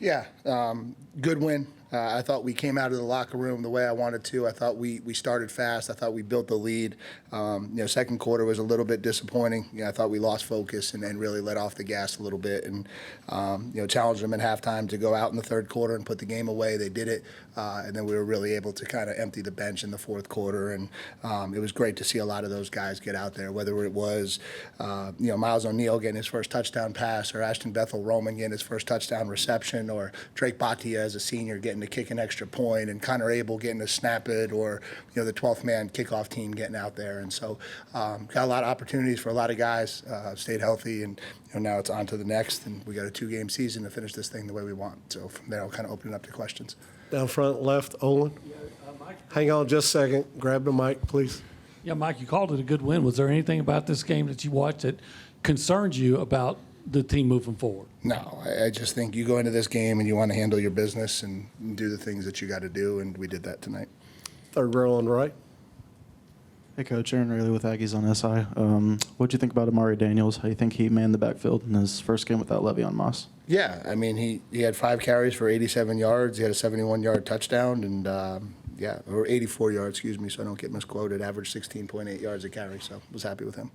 Yeah, good win. I thought we came out of the locker room the way I wanted to. I thought we started fast. I thought we built the lead. Second quarter was a little bit disappointing. I thought we lost focus and really let off the gas a little bit. And challenged them at halftime to go out in the third quarter and put the game away. They did it, and then we were really able to kind of empty the bench in the fourth quarter. And it was great to see a lot of those guys get out there. Whether it was Miles O'Neal getting his first touchdown pass, or Ashton Bethel Roman getting his first touchdown reception, or Drake Bhatia as a senior getting to kick an extra point, and Connor Abel getting to snap it, or the 12th man kickoff team getting out there. And so got a lot of opportunities for a lot of guys, stayed healthy, and now it's on to the next, and we got a 2-game season to finish this thing the way we want. So from there I'll kind of open it up to questions. Down front left, Olin. Hang on just a second. Grab the mic, please. Yeah, Mike, you called it a good win. Was there anything about this game that you watched that concerned you about the team moving forward? No, I just think you go into this game and you want to handle your business and do the things that you got to do, and we did that tonight. Third row on the right. Hey, Coach. Aaron Rayleigh with Aggies on SI. What do you think about Amari Daniels? How do you think he manned the backfield in his first game without Le'Veon Moss? Yeah, I mean, he had 5 carries for 87 yards. He had a 71-yard touchdown, and or 84 yards, excuse me, so I don't get misquoted. Averaged 16.8 yards a carry, so was happy with him.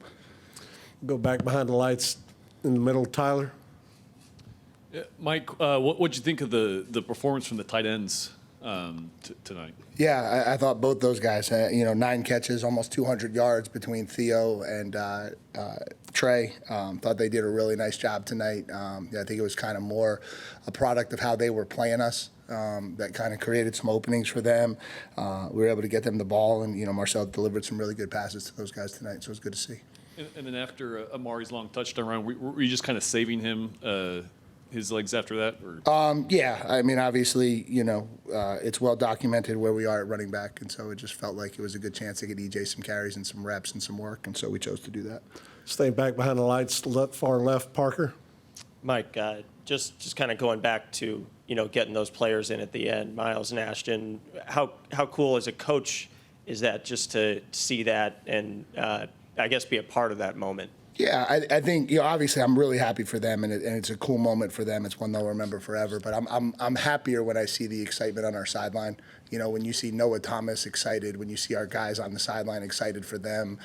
Go back behind the lights in the middle, Tyler. Yeah, Mike, what'd you think of the performance from the tight ends tonight? Yeah, I thought both those guys, 9 catches, almost 200 yards between Theo and Trey. Thought they did a really nice job tonight. I think it was kind of more a product of how they were playing us. That kind of created some openings for them. We were able to get them the ball, and Marcel delivered some really good passes to those guys tonight, so it was good to see. And then after Amari's long touchdown run, were you just kind of saving him his legs after that? Or? Yeah, I mean, obviously, it's well documented where we are at running back, and so it just felt like it was a good chance to get EJ some carries and some reps and some work, and so we chose to do that. Staying back behind the lights, far left, Parker. Mike, just kind of going back to getting those players in at the end, Miles and Ashton. How cool as a coach is that, just to see that and I guess be a part of that moment? Yeah, I think obviously I'm really happy for them, and it's a cool moment for them. It's one they'll remember forever. But I'm happier when I see the excitement on our sideline. When you see Noah Thomas excited, when you see our guys on the sideline excited for them,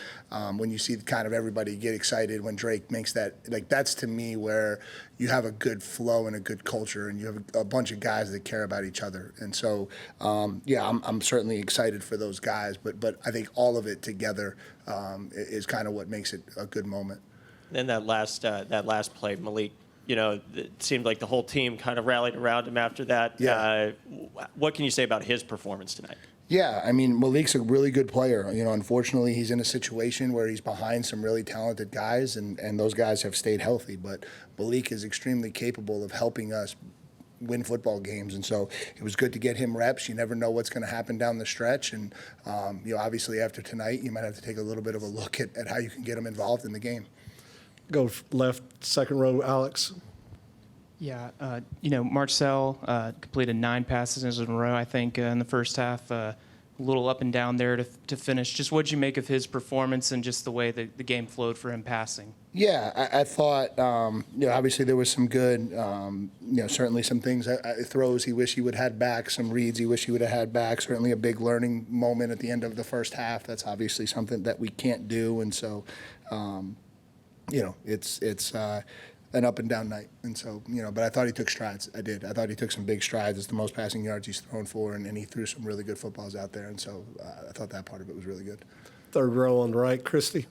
when you see kind of everybody get excited when Drake makes that, that's to me where you have a good flow and a good culture, and you have a bunch of guys that care about each other. And so, I'm certainly excited for those guys, but I think all of it together is kind of what makes it a good moment. Then that last play, Malik, it seemed like the whole team kind of rallied around him after that. Yeah. What can you say about his performance tonight? Yeah, I mean, Malik's a really good player. Unfortunately, he's in a situation where he's behind some really talented guys, and those guys have stayed healthy. But Malik is extremely capable of helping us win football games, and so it was good to get him reps. You never know what's going to happen down the stretch, and obviously after tonight, you might have to take a little bit of a look at how you can get him involved in the game. Go left, second row, Alex. Yeah, Marcel completed 9 passes in a row, I think, in the first half. A little up and down there to finish. Just what did you make of his performance and just the way the game flowed for him passing? Yeah, I thought, obviously there was some good, certainly some things, throws he wish he would have had back, some reads he wish he would have had back, certainly a big learning moment at the end of the first half. That's obviously something that we can't do, and so, it's an up and down night. And so, but I thought he took strides. I did. I thought he took some big strides. It's the most passing yards he's thrown for, and he threw some really good footballs out there. And so I thought that part of it was really good. Third row on the right, Christy.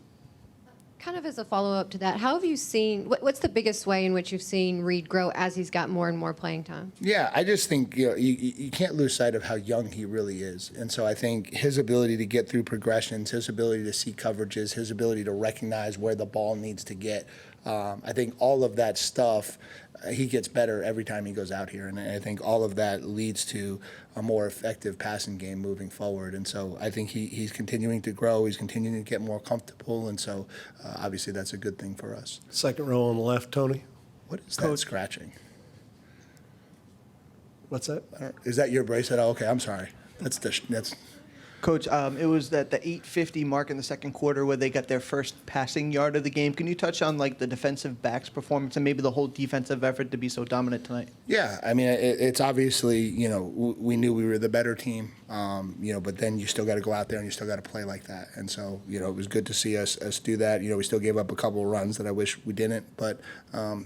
Kind of as a follow-up to that, how have you seen, what's the biggest way in which you've seen Reed grow as he's got more and more playing time? Yeah, I just think you can't lose sight of how young he really is. And so I think his ability to get through progressions, his ability to see coverages, his ability to recognize where the ball needs to get, I think all of that stuff, he gets better every time he goes out here. And I think all of that leads to a more effective passing game moving forward. And so I think he's continuing to grow. He's continuing to get more comfortable. And so obviously that's a good thing for us. Second row on the left, Tony. What is that scratching? What's that? Is that your bracelet? Oh, okay, I'm sorry. Coach, it was at the 8:50 mark in the second quarter where they got their first passing yard of the game. Can you touch on like the defensive backs' performance and maybe the whole defensive effort to be so dominant tonight? Yeah, I mean, it's obviously, we knew we were the better team, but then you still got to go out there and you still got to play like that. And so, it was good to see us do that. We still gave up a couple of runs that I wish we didn't, but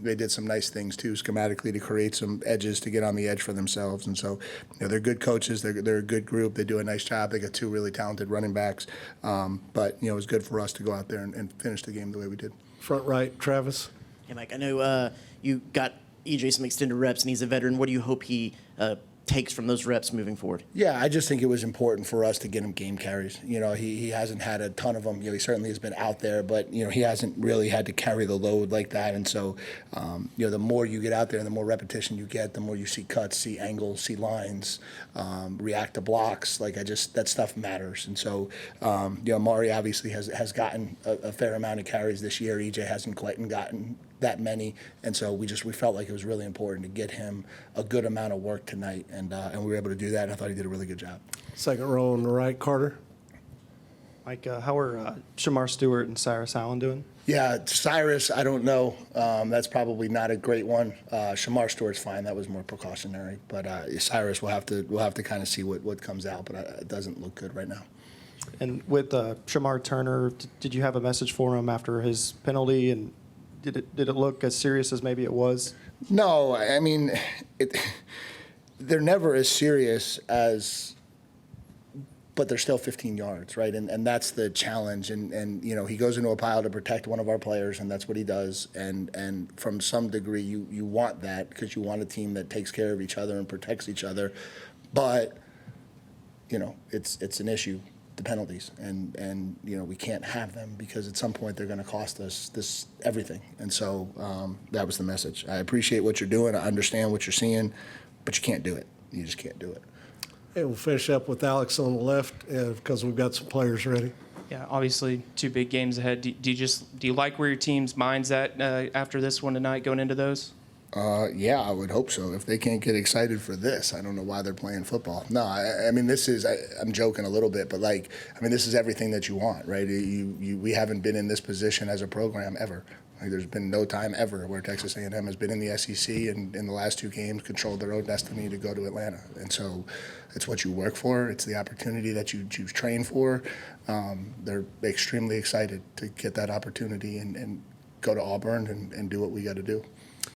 they did some nice things too, schematically, to create some edges to get on the edge for themselves. And so, they're good coaches. They're a good group. They do a nice job. They got two really talented running backs. But, it was good for us to go out there and finish the game the way we did. Front right, Travis. Hey, Mike, I know you got EJ some extended reps, and he's a veteran. What do you hope he takes from those reps moving forward? Yeah, I just think it was important for us to get him game carries. He hasn't had a ton of them. He certainly has been out there, but he hasn't really had to carry the load like that. And so, the more you get out there and the more repetition you get, the more you see cuts, see angles, see lines, react to blocks. That stuff matters. And so, Mari obviously has gotten a fair amount of carries this year. EJ hasn't quite gotten that many, and so we felt like it was really important to get him a good amount of work tonight, and we were able to do that. And I thought he did a really good job. Second row on the right, Carter. Mike, how are Shamar Stewart and Cyrus Allen doing? Yeah, Cyrus, I don't know. That's probably not a great one. Shamar Stewart's fine. That was more precautionary. But Cyrus, we'll have to kind of see what comes out. But it doesn't look good right now. And with Shamar Turner, did you have a message for him after his penalty? And did it look as serious as maybe it was? No, I mean, they're never as serious as, but they're still 15 yards, right? And that's the challenge. And he goes into a pile to protect one of our players, and that's what he does. And from some degree, you want that because you want a team that takes care of each other and protects each other. But, it's an issue, the penalties. And we can't have them because at some point they're going to cost us this everything. And so that was the message. I appreciate what you're doing. I understand what you're seeing, but you can't do it. You just can't do it. And we'll finish up with Alex on the left because we've got some players ready. Yeah, obviously 2 big games ahead. Do you like where your team's mind's at after this one tonight, going into those? Yeah, I would hope so. If they can't get excited for this, I don't know why they're playing football. No, I mean, I'm joking a little bit, but this is everything that you want, right? We haven't been in this position as a program ever. There's been no time ever where Texas A&M has been in the SEC and in the last 2 games controlled their own destiny to go to Atlanta. And so it's what you work for. It's the opportunity that you train for. They're extremely excited to get that opportunity and go to Auburn and do what we got to do.